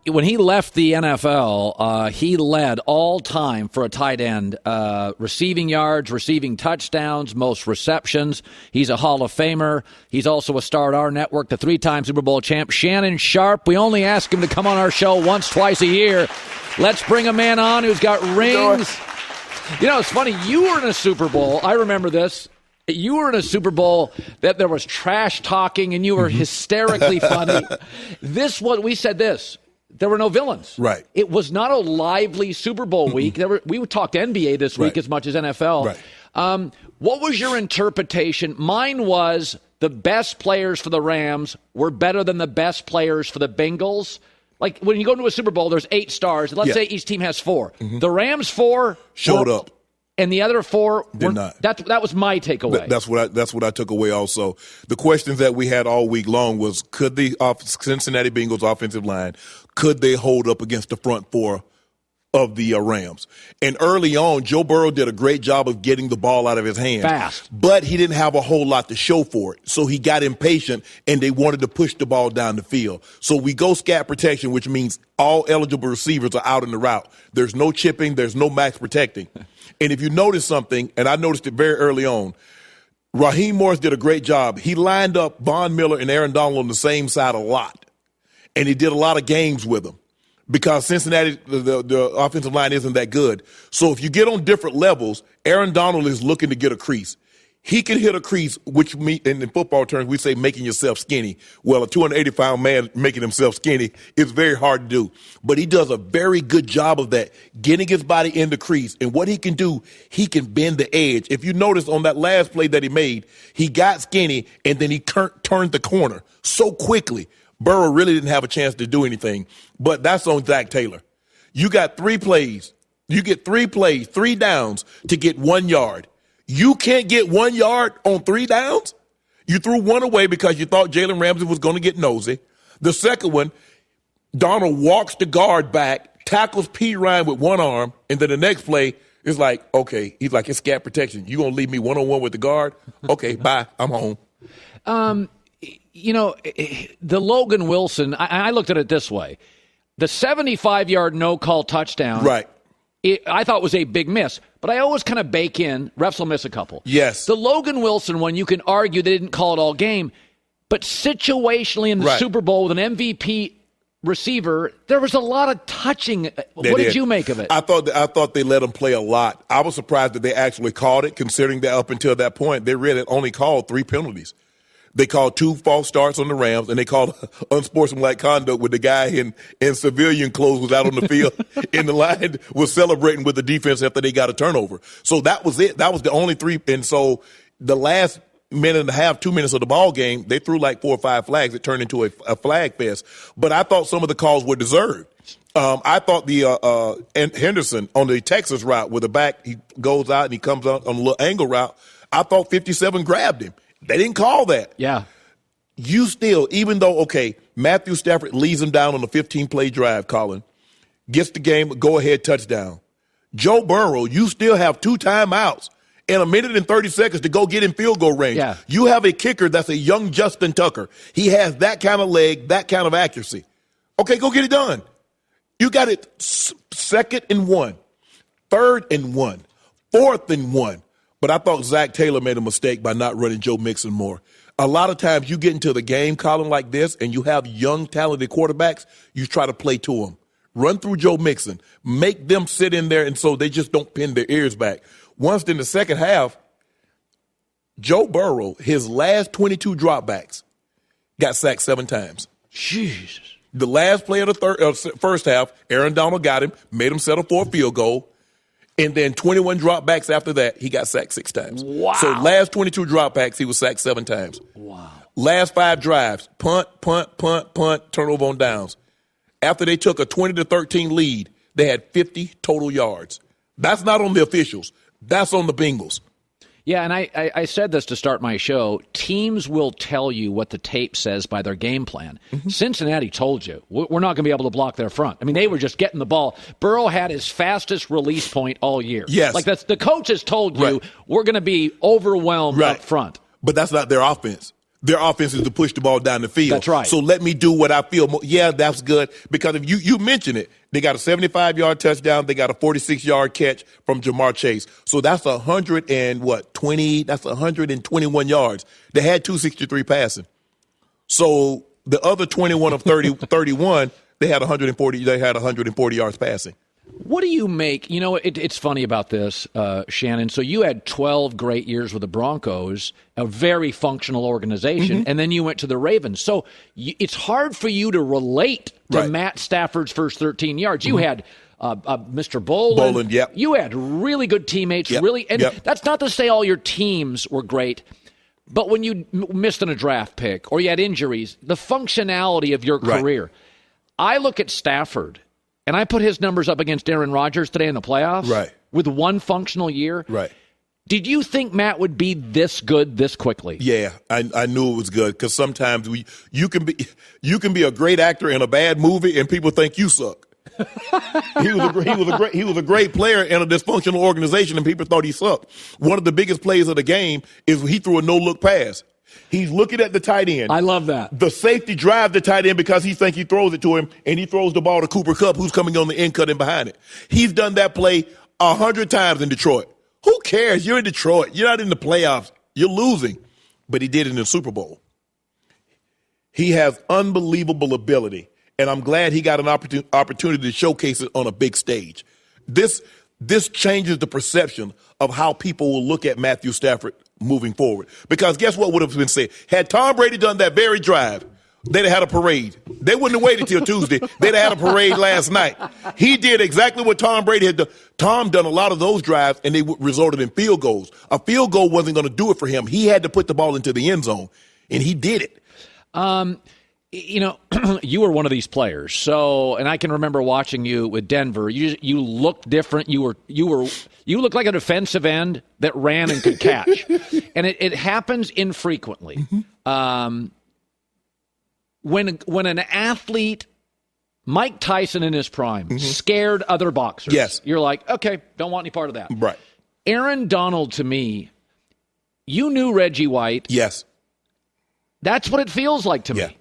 when he left the NFL, he led all time for a tight end, receiving yards, receiving touchdowns, most receptions. He's a Hall of Famer. He's also a star at our network, the 3-time Super Bowl champ, Shannon Sharpe. We only ask him to come on our show once, twice a year. Let's bring a man on who's got rings. You know, it's funny. You were in a Super Bowl. I remember this. You were in a Super Bowl that there was trash talking, and you were hysterically funny. We said this. There were no villains. Right. It was not a lively Super Bowl week. We would talk NBA this week as much as NFL. Right. What was your interpretation? Mine was the best players for the Rams were better than the best players for the Bengals. Like when you go into a Super Bowl, there's 8 stars. Let's say each team has 4. The Rams 4 showed up. And the other 4 did not. That was my takeaway. That's what I took away also. The questions that we had all week long was, could the Cincinnati Bengals offensive line, could they hold up against the front 4 of the Rams? And early on, Joe Burrow did a great job of getting the ball out of his hands. Fast. But he didn't have a whole lot to show for it. So he got impatient, and they wanted to push the ball down the field. So we go scat protection, which means all eligible receivers are out in the route. There's no chipping. There's no max protecting. And if you notice something, and I noticed it very early on, Raheem Morris did a great job. He lined up Von Miller and Aaron Donald on the same side a lot. And he did a lot of games with them because Cincinnati, the offensive line isn't that good. So if you get on different levels, Aaron Donald is looking to get a crease. He can hit a crease, which in football terms, we say making yourself skinny. Well, a 280-pound man making himself skinny is very hard to do. But he does a very good job of that, getting his body in the crease. And what he can do, he can bend the edge. If you notice on that last play that he made, he got skinny, and then he turned the corner so quickly. Burrow really didn't have a chance to do anything. But that's on Zach Taylor. You got 3 plays. You get 3 plays, 3 downs to get 1 yard. You can't get 1 yard on 3 downs? You threw 1 away because you thought Jalen Ramsey was going to get nosy. The second one, Donald walks the guard back, tackles P. Ryan with 1 arm, and then the next play is like, okay, he's like, it's scat protection. You going to leave me one-on-one with the guard? Okay, bye, I'm home. You know, the Logan Wilson, I looked at it this way. The 75-yard no-call touchdown. Right. I thought was a big miss, but I always kind of bake in, refs will miss a couple. Yes. The Logan Wilson one, you can argue they didn't call it all game, but situationally in the Super Bowl with an MVP receiver, there was a lot of touching. What did you make of it? I thought they let him play a lot. I was surprised that they actually called it, considering that up until that point, they really only called 3 penalties. They called 2 false starts on the Rams, and they called unsportsmanlike conduct with the guy in civilian clothes was out on the field, and the line was celebrating with the defense after they got a turnover. So that was it. That was the only 3. And so the last minute and a half, 2 minutes of the ball game, they threw like 4 or 5 flags. It turned into a flag fest. But I thought some of the calls were deserved. I thought the Henderson on the Texas route with the back, he goes out and he comes out on a little angle route. I thought 57 grabbed him. They didn't call that. Yeah. You still, even though, okay, Matthew Stafford leads him down on a 15-play drive, Colin, gets the game, go-ahead touchdown. Joe Burrow, you still have 2 timeouts and 1 minute and 30 seconds to go get in field goal range. Yeah. You have a kicker that's a young Justin Tucker. He has that kind of leg, that kind of accuracy. Okay, go get it done. You got it 2nd and 1, 3rd and 1, 4th and 1. But I thought Zach Taylor made a mistake by not running Joe Mixon more. A lot of times you get into the game, Colin, like this, and you have young, talented quarterbacks, you try to play to them. Run through Joe Mixon. Make them sit in there, and so they just don't pin their ears back. Once in the second half, Joe Burrow, his last 22 dropbacks, got sacked 7 times. Jesus. The last play of the first half, Aaron Donald got him, made him settle for a field goal. And then 21 dropbacks after that, he got sacked 6 times. Wow. So last 22 dropbacks, he was sacked 7 times. Wow. Last 5 drives, punt, turnover on downs. After they took a 20-13 lead, they had 50 total yards. That's not on the officials. That's on the Bengals. Yeah, and I said this to start my show. Teams will tell you what the tape says by their game plan. Mm-hmm. Cincinnati told you, we're not going to be able to block their front. I mean, they were just getting the ball. Burrow had his fastest release point all year. Yes. Like the coaches told you, we're going to be overwhelmed up front. But that's not their offense. Their offense is to push the ball down the field. That's right. So let me do what I feel. Yeah, that's good. Because if you mentioned it, they got a 75-yard touchdown. They got a 46-yard catch from Jamar Chase. So that's 121 yards. They had 263 passing. So the other 21 of 31, they had 140 yards passing. What do you make? You know, it's funny about this, Shannon. So you had 12 great years with the Broncos, a very functional organization, and then you went to the Ravens. So it's hard for you to relate to Matt Stafford's first 13 yards. You had Mr. Boland. Yep. You had really good teammates. That's not to say all your teams were great. But when you missed on a draft pick or you had injuries, the functionality of your career. I look at Stafford, and I put his numbers up against Aaron Rodgers today in the playoffs with one functional year. Right. Did you think Matt would be this good this quickly? Yeah, I knew it was good because sometimes you can be a great actor in a bad movie and people think you suck. He was a great player in a dysfunctional organization and people thought he sucked. One of the biggest plays of the game is he threw a no-look pass. He's looking at the tight end. I love that. The safety drives the tight end because he thinks he throws it to him, and he throws the ball to Cooper Kupp, who's coming on the end cut in behind it. He's done that play 100 times in Detroit. Who cares? You're in Detroit. You're not in the playoffs. You're losing. But he did it in the Super Bowl. He has unbelievable ability, and I'm glad he got an opportunity to showcase it on a big stage. This changes the perception of how people will look at Matthew Stafford moving forward. Because guess what would have been said? Had Tom Brady done that very drive, they'd have had a parade. They wouldn't have waited till Tuesday. They'd have had a parade last night. He did exactly what Tom Brady had done. Tom done a lot of those drives, and they resulted in field goals. A field goal wasn't going to do it for him. He had to put the ball into the end zone, and he did it. You know, you were one of these players. So, and I can remember watching you with Denver. You looked different. You looked like a defensive end that ran and could catch. And it happens infrequently. When an athlete, Mike Tyson in his prime, scared other boxers. You're like, okay, don't want any part of that. Right. Aaron Donald, to me, you knew Reggie White. Yes. That's what it feels like to me.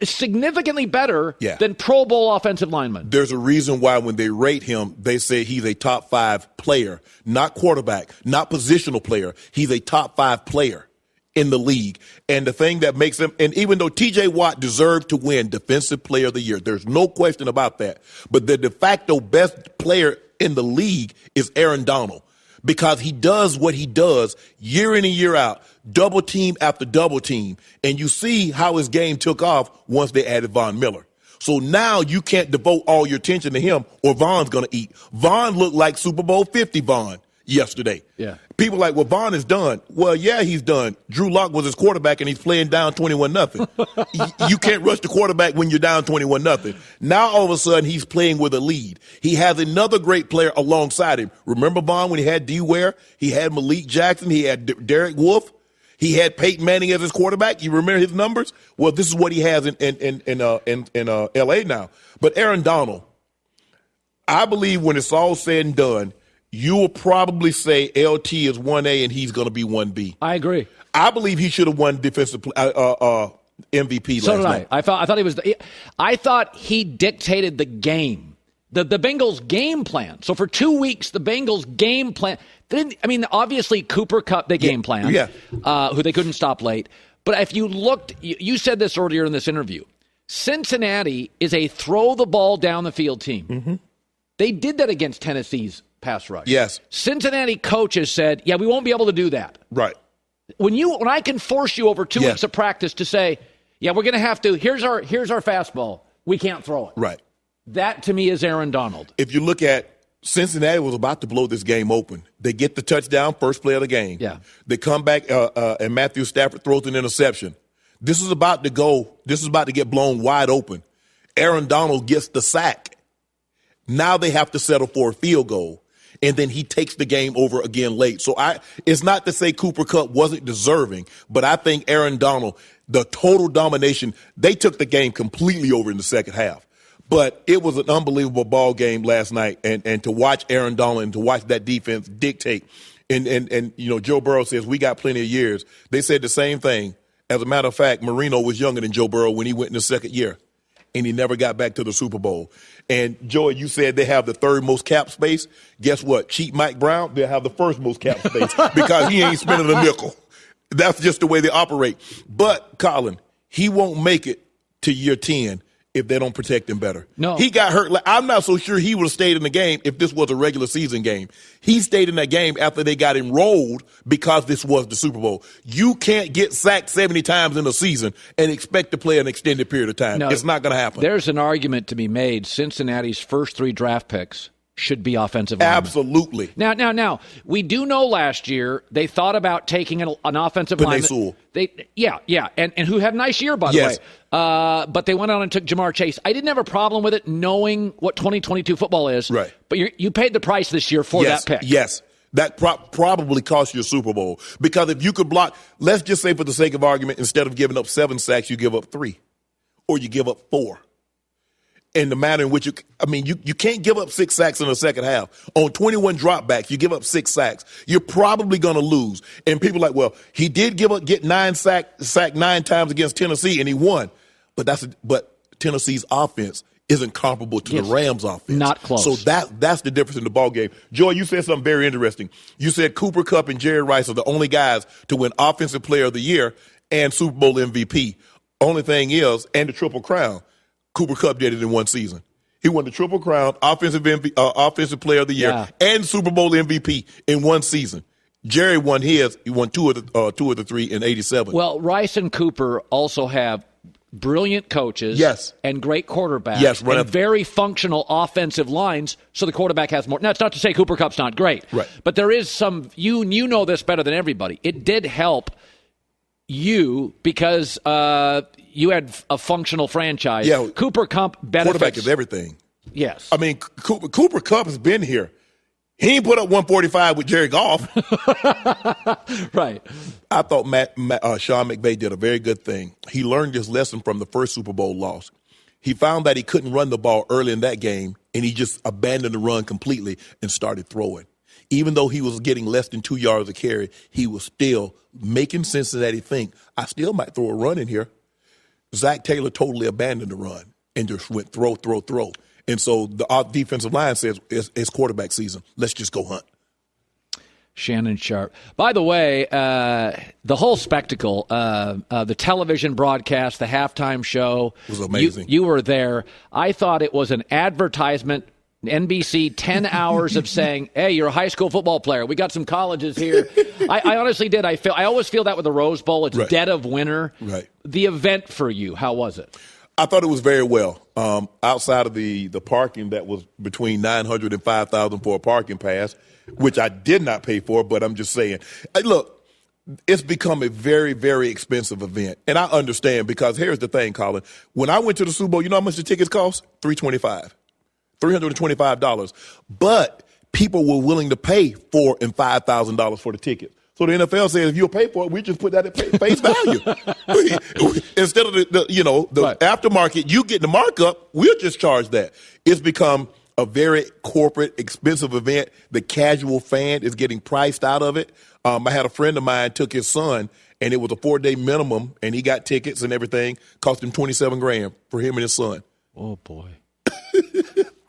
Significantly better than Pro Bowl offensive lineman. There's a reason why when they rate him, they say he's a top 5 player, not quarterback, not positional player. He's a top 5 player in the league. And the thing that makes him, and even though TJ Watt deserved to win Defensive Player of the Year, there's no question about that. But the de facto best player in the league is Aaron Donald. Because he does what he does year in and year out, double team after double team. And you see how his game took off once they added Von Miller. So now you can't devote all your attention to him or Von's going to eat. Von looked like Super Bowl 50 Von yesterday. Yeah. People like, well, Von is done. Well, yeah, he's done. Drew Lock was his quarterback, and he's playing down 21-0. You can't rush the quarterback when you're down 21-0. Now, all of a sudden, he's playing with a lead. He has another great player alongside him. Remember Von when he had D. Ware? He had Malik Jackson. He had Derek Wolfe. He had Peyton Manning as his quarterback. You remember his numbers? Well, this is what he has in L.A. now. But Aaron Donald, I believe when it's all said and done, you will probably say LT is 1A and he's going to be 1B. I agree. I believe he should have won defensive MVP last night. I thought he was. I thought he dictated the game, the Bengals game plan. So for 2 weeks, the Bengals game plan. Obviously Cooper Kupp they game plan, who they couldn't stop late. But if you looked, you said this earlier in this interview. Cincinnati is a throw the ball down the field team. They did that against Tennessee's pass rush. Yes. Cincinnati coaches said, yeah, we won't be able to do that. Right. When I can force you over 2 weeks of practice to say, yeah, we're going to have to, here's our fastball. We can't throw it. Right. That to me is Aaron Donald. If you look at Cincinnati was about to blow this game open. They get the touchdown, first play of the game. Yeah. They come back and Matthew Stafford throws an interception. This is about to get blown wide open. Aaron Donald gets the sack. Now they have to settle for a field goal. And then he takes the game over again late. So it's not to say Cooper Kupp wasn't deserving, but I think Aaron Donald, the total domination, they took the game completely over in the second half. But it was an unbelievable ball game last night, and to watch Aaron Donald and to watch that defense dictate. And Joe Burrow says we got plenty of years. They said the same thing As a matter of fact, Marino was younger than Joe Burrow when he went in his second year, and he never got back to the Super Bowl. And, Joey, you said they have the third most cap space. Guess what? Cheap Mike Brown, they'll have the first most cap space because he ain't spending a nickel. That's just the way they operate. But, Colin, he won't make it to year 10 if they don't protect him better. No. He got hurt. I'm not so sure he would have stayed in the game if this was a regular season game. He stayed in that game after they got enrolled because this was the Super Bowl. You can't get sacked 70 times in a season and expect to play an extended period of time. No, it's not going to happen. There's an argument to be made. Cincinnati's first 3 draft picks should be offensive linemen. Absolutely. Now, we do know last year they thought about taking an offensive lineman. Yeah, and who had a nice year, by the way. But they went on and took Jamar Chase. I didn't have a problem with it knowing what 2022 football is. Right. But you paid the price this year for that pick. Yes. That probably cost you a Super Bowl. Because if you could block, let's just say for the sake of argument, instead of giving up 7 sacks, you give up 3. Or you give up 4. In the manner in which you can't give up 6 sacks in the second half. On 21 dropbacks, you give up 6 sacks. You're probably going to lose. And people are like, well, he did get 9 sacked 9 times against Tennessee, and he won. But Tennessee's offense isn't comparable to the Rams' offense. Not close. So that's the difference in the ballgame. Joy, you said something very interesting. You said Cooper Kupp and Jerry Rice are the only guys to win Offensive Player of the Year and Super Bowl MVP. Only thing is, and the Triple Crown. Cooper Kupp did it in one season. He won the Triple Crown, Offensive Player of the Year, and Super Bowl MVP in one season. Jerry won his. He won two of the 3 in '87. Well, Rice and Cooper also have brilliant coaches and great quarterbacks and very functional offensive lines, so the quarterback has more. Now, it's not to say Cooper Kupp's not great, right? But there is some, you know this better than everybody. It did help you because you had a functional franchise. Yeah, Cooper Kupp benefits. Quarterback is everything. Yes. I mean, Cooper Kupp has been here. He ain't put up 145 with Jerry Goff. Right. I thought Sean McVay did a very good thing. He learned his lesson from the first Super Bowl loss. He found that he couldn't run the ball early in that game, and he just abandoned the run completely and started throwing. Even though he was getting less than 2 yards a carry, he was still making Cincinnati think, I still might throw a run in here. Zach Taylor totally abandoned the run and just went throw. And so the defensive line says it's quarterback season. Let's just go hunt. Shannon Sharpe. By the way, the whole spectacle, the television broadcast, the halftime show. Was amazing. You were there. I thought it was an advertisement. NBC, 10 hours of saying, hey, you're a high school football player. We got some colleges here. I honestly did. I always feel that with the Rose Bowl. It's dead of winter. Right. The event for you, how was it? I thought it was very well. Outside of the parking that was between $900 and $5,000 for a parking pass, which I did not pay for, but I'm just saying. Look, it's become a very, very expensive event. And I understand because here's the thing, Colin. When I went to the Super Bowl, you know how much the tickets cost? $325. But people were willing to pay $4,000 and $5,000 for the ticket. So the NFL says if you'll pay for it, we just put that at face value. Instead of the aftermarket, you get the markup, we'll just charge that. It's become a very corporate, expensive event. The casual fan is getting priced out of it. I had a friend of mine took his son, and it was a 4-day minimum, and he got tickets and everything. Cost him $27,000 for him and his son. Oh boy.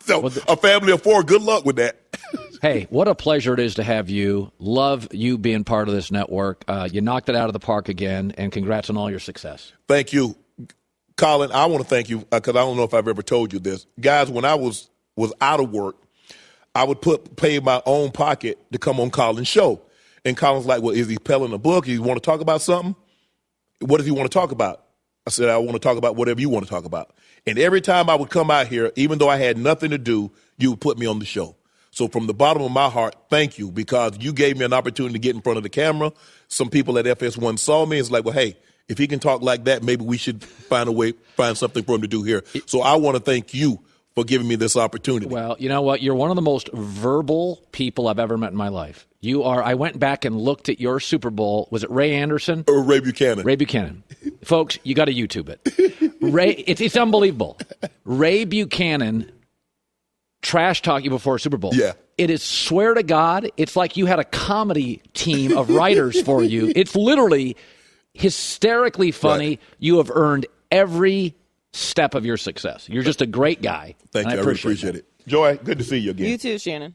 So a family of 4, good luck with that. Hey, what a pleasure it is to have you. Love you being part of this network. You knocked it out of the park again, and congrats on all your success. Thank you. Colin, I want to thank you because I don't know if I've ever told you this. Guys, when I was out of work, I would pay my own pocket to come on Colin's show. And Colin's like, well, is he peddling a book? You want to talk about something? What does he want to talk about? I said, I want to talk about whatever you want to talk about. And every time I would come out here, even though I had nothing to do, you would put me on the show. So from the bottom of my heart, thank you, because you gave me an opportunity to get in front of the camera. Some people at FS1 saw me. It's like, well, hey, if he can talk like that, maybe we should find something for him to do here. So I want to thank you for giving me this opportunity. Well, you know what? You're one of the most verbal people I've ever met in my life. You are. I went back and looked at your Super Bowl. Was it Ray Anderson? Or Ray Buchanan. Ray Buchanan. Folks, you got to YouTube it. Ray, it's unbelievable. Ray Buchanan trash talk you before a Super Bowl. Yeah. It is, swear to God, it's like you had a comedy team of writers for you. It's literally, hysterically funny. Right. You have earned every step of your success. You're just a great guy. Thank you. I really appreciate it. Joy, good to see you again. You too, Shannon.